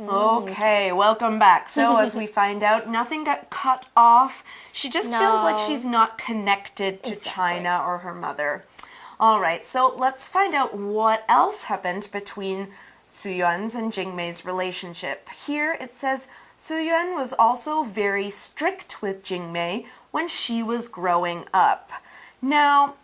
Okay, welcome back. So as we find out, nothing got cut off. She just feels like she's not connected to China or her mother. All right, so let's find out what else happened between Suyuan's and Jingmei's relationship. Here it says Suyuan was also very strict with Jingmei when she was growing up. Now,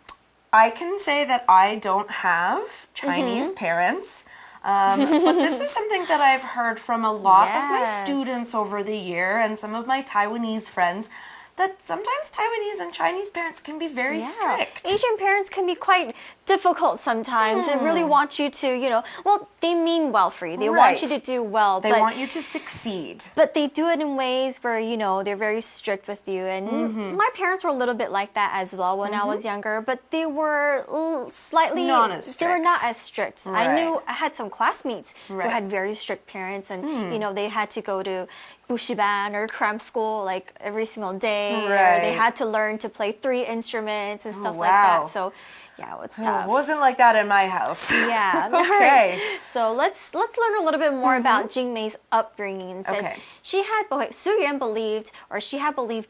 I can say that I don't have Chinese parents. But this is something that I've heard from a lot of my students over the year and some of my Taiwanese friends, that sometimes Taiwanese and Chinese parents can be very strict. Asian parents can be quite difficult sometimes. They really want you to, they mean well for you. They want you to do well. They want you to succeed. But they do it in ways where, they're very strict with you. And my parents were a little bit like that as well when I was younger. But they were slightly... Not as strict. They were not as strict. Right. I had some classmates who had very strict parents. And, they had to go to bushiban or cram school like every single day. Or they had to learn to play 3 instruments and stuff like that. So... yeah, it's tough. It wasn't like that in my house. Yeah. Okay. So let's learn a little bit more about Jingmei's upbringing. It says Suyuan believed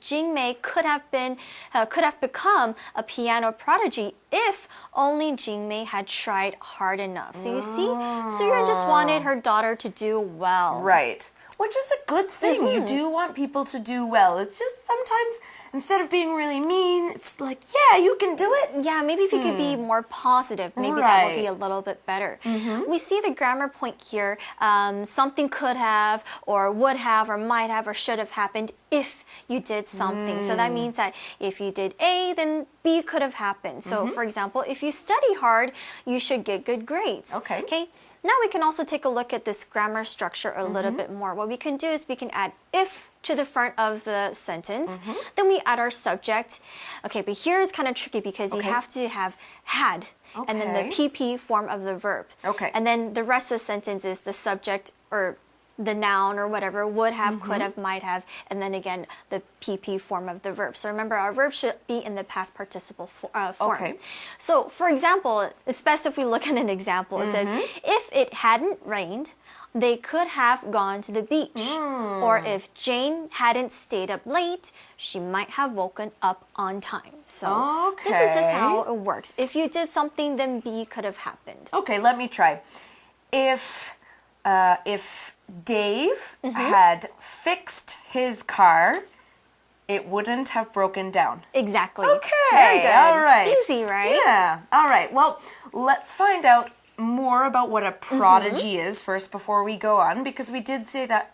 Jingmei could have become a piano prodigy if only Jingmei had tried hard enough. So you see, Suyuan just wanted her daughter to do well. Right. Which is a good thing. You do want people to do well. It's just sometimes, instead of being really mean, it's like, yeah, you can do it. Yeah, maybe if you could be more positive, maybe that would be a little bit better. We see the grammar point here. Something could have, or would have, or might have, or should have happened if you did something. So that means that if you did A, then B could have happened. So, for example, if you study hard, you should get good grades. Okay. Now we can also take a look at this grammar structure a little bit more. What we can do is we can add if to the front of the sentence. Then we add our subject. Okay, but here is kind of tricky because you have to have had and then the PP form of the verb. And then the rest of the sentence is the subject or the noun or whatever, would have, could have, might have, and then again, the PP form of the verb. So remember, our verb should be in the past participle form. So, for example, it's best if we look at an example. It says, if it hadn't rained, they could have gone to the beach. Or if Jane hadn't stayed up late, she might have woken up on time. So this is just how it works. If you did something, then B could have happened. Okay, let me try. If Dave had fixed his car, it wouldn't have broken down. Exactly. Okay. Very good. All right. Easy, right? Yeah. All right. Well, let's find out more about what a prodigy is first before we go on, because we did see that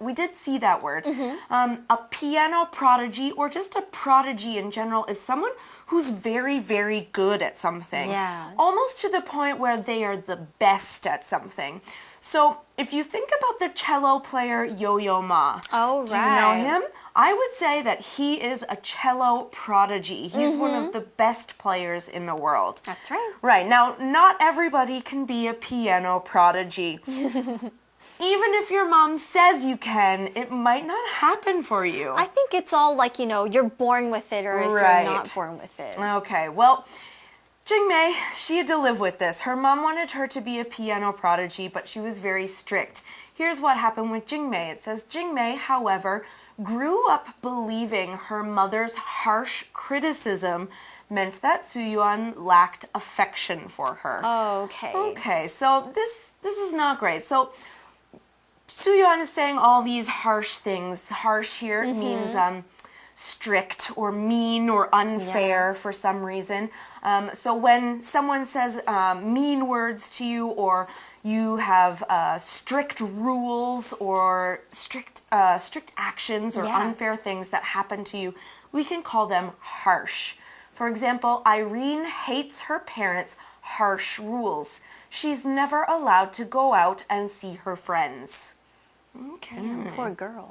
word. A piano prodigy, or just a prodigy in general, is someone who's very, very good at something. Almost to the point where they are the best at something. So if you think about the cello player Yo-Yo Ma, do you know him? I would say that he is a cello prodigy. He's one of the best players in the world. That's right. Right. Now, not everybody can be a piano prodigy. Even if your mom says you can, it might not happen for you. I think it's all like, you're born with it, or if you're not born with it. Okay, well, Jingmei, she had to live with this. Her mom wanted her to be a piano prodigy, but she was very strict. Here's what happened with Jingmei. It says, Jingmei, however, grew up believing her mother's harsh criticism meant that Suyuan lacked affection for her. Okay, so this is not great. So Suyuan is saying all these harsh things. Harsh here means strict or mean or unfair for some reason. So when someone says mean words to you, or you have strict rules or strict actions or unfair things that happen to you, we can call them harsh. For example, Irene hates her parents' harsh rules. She's never allowed to go out and see her friends. Okay. Poor girl.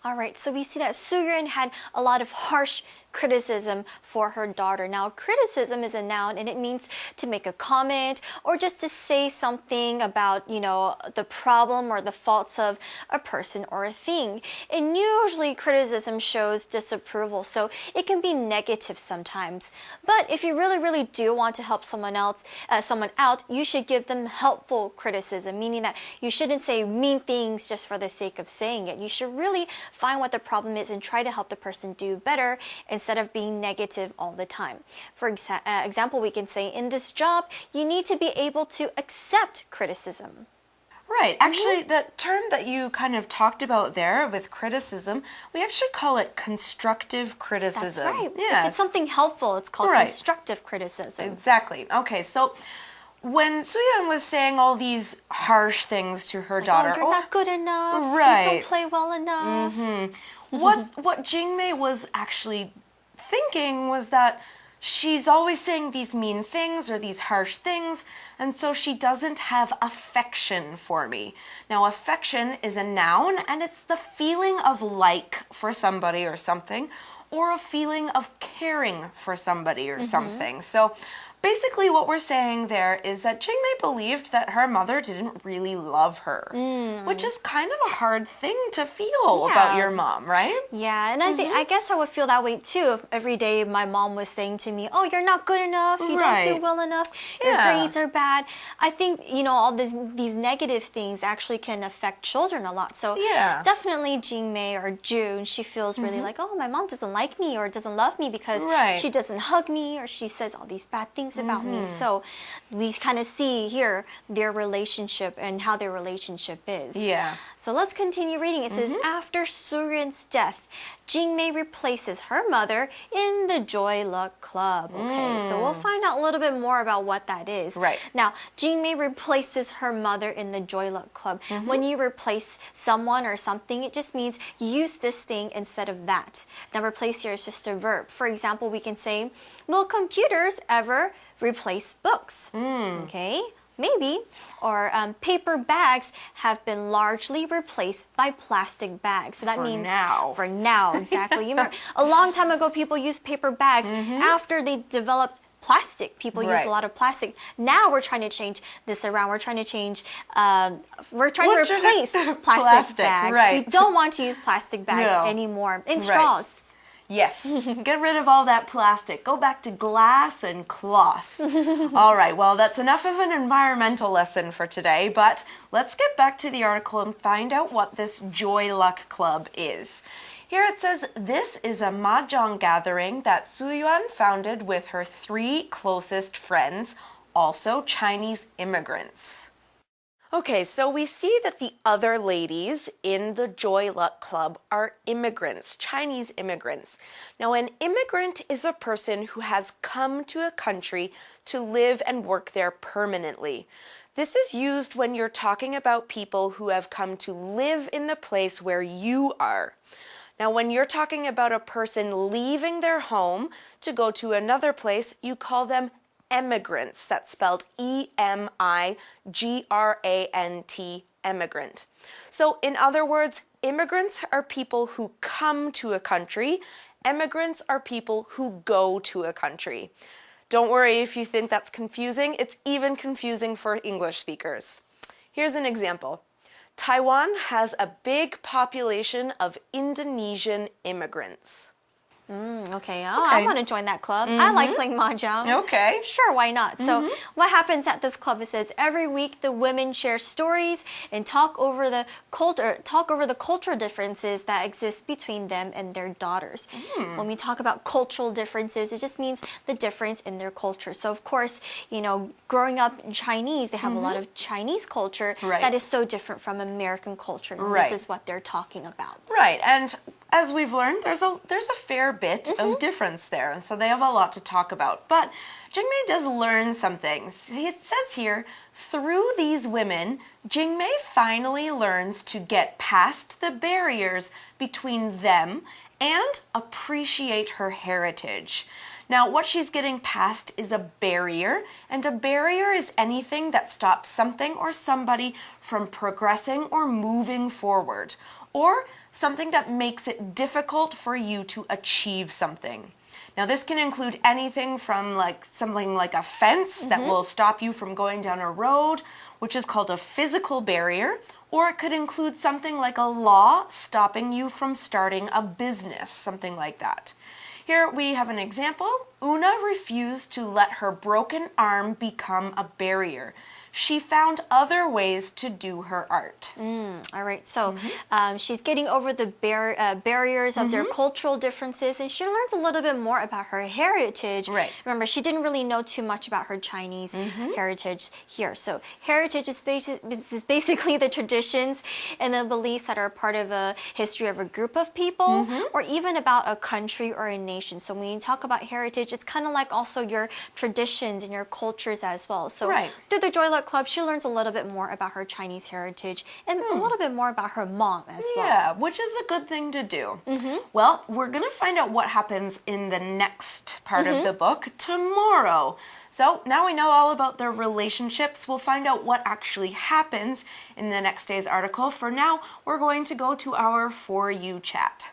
All right, so we see that Suyuan had a lot of harsh criticism for her daughter. Now, criticism is a noun and it means to make a comment or just to say something about, the problem or the faults of a person or a thing. And usually criticism shows disapproval, so it can be negative sometimes. But if you really, really do want to help someone out, you should give them helpful criticism, meaning that you shouldn't say mean things just for the sake of saying it. You should really find what the problem is and try to help the person do better instead of being negative all the time. For example, we can say, in this job, you need to be able to accept criticism. Right. Actually, the term that you kind of talked about there with criticism, we actually call it constructive criticism. That's right. Yes. If it's something helpful, it's called constructive criticism. Exactly. Okay, so when Soo-yeon was saying all these harsh things to her daughter, you're not good enough. Right. You don't play well enough. What Jingmei was actually thinking was that she's always saying these mean things or these harsh things, and so she doesn't have affection for me. Now, affection is a noun, and it's the feeling of like for somebody or something, or a feeling of caring for somebody or something. So basically what we're saying there is that Jingmei believed that her mother didn't really love her, which is kind of a hard thing to feel about your mom, right? Yeah, and I guess I would feel that way too if every day my mom was saying to me, oh, you're not good enough, you don't do well enough, your grades are bad. I think, all these negative things actually can affect children a lot. So definitely Jingmei or June, she feels really like, oh, my mom doesn't like me or doesn't love me because she doesn't hug me or she says all these bad things about me. So we kind of see here their relationship and how their relationship is. Yeah. So let's continue reading. It says, after Soo-yeon's death, Jingmei replaces her mother in the Joy Luck Club. Okay, so we'll find out a little bit more about what that is. Right. Now, Jingmei replaces her mother in the Joy Luck Club. When you replace someone or something, it just means use this thing instead of that. Now, replace here is just a verb. For example, we can say, will computers ever replace books? Okay. Maybe. Or paper bags have been largely replaced by plastic bags. So that means for now, exactly. You remember, a long time ago, people used paper bags. After they developed plastic, people used a lot of plastic. Now we're trying to change this around. We're trying to change. We're trying to replace plastic bags. We don't want to use plastic bags anymore. And straws. Yes, get rid of all that plastic. Go back to glass and cloth. All right, well, that's enough of an environmental lesson for today, but let's get back to the article and find out what this Joy Luck Club is. Here it says, this is a mahjong gathering that Soo-yeon founded with her 3 closest friends, also Chinese immigrants. Okay, so we see that the other ladies in the Joy Luck Club are immigrants, Chinese immigrants. Now, an immigrant is a person who has come to a country to live and work there permanently. This is used when you're talking about people who have come to live in the place where you are. Now, when you're talking about a person leaving their home to go to another place, you call them emigrants. That's spelled E-M-I-G-R-A-N-T, emigrant. So in other words, immigrants are people who come to a country. Emigrants are people who go to a country. Don't worry if you think that's confusing. It's even confusing for English speakers. Here's an example. Taiwan has a big population of Indonesian immigrants. Okay. I want to join that club. I like playing mahjong. Okay. Sure, why not? So what happens at this club? It says every week the women share stories and talk over the cultural differences that exist between them and their daughters. When we talk about cultural differences, it just means the difference in their culture. So of course, growing up in Chinese, they have a lot of Chinese culture that is so different from American culture. And this is what they're talking about. Right. And as we've learned, there's a fair bit of difference there, and so they have a lot to talk about. But Jingmei does learn some things. It says here, through these women, Jingmei finally learns to get past the barriers between them and appreciate her heritage. Now, what she's getting past is a barrier, and a barrier is anything that stops something or somebody from progressing or moving forward, or something that makes it difficult for you to achieve something. Now, this can include anything from something like a fence that will stop you from going down a road, which is called a physical barrier, or it could include something like a law stopping you from starting a business, something like that. Here we have an example. Una refused to let her broken arm become a barrier. She found other ways to do her art. All right, so she's getting over the barriers of their cultural differences, and she learns a little bit more about her heritage. Right. Remember, she didn't really know too much about her Chinese heritage here. So heritage is basically the traditions and the beliefs that are part of a history of a group of people, or even about a country or a nation. So when you talk about heritage, it's kind of like also your traditions and your cultures as well. So through the Joy Luck Club, she learns a little bit more about her Chinese heritage and a little bit more about her mom as well. Yeah, which is a good thing to do. Well, we're going to find out what happens in the next part of the book tomorrow. So now we know all about their relationships. We'll find out what actually happens in the next day's article. For now, we're going to go to our For You chat.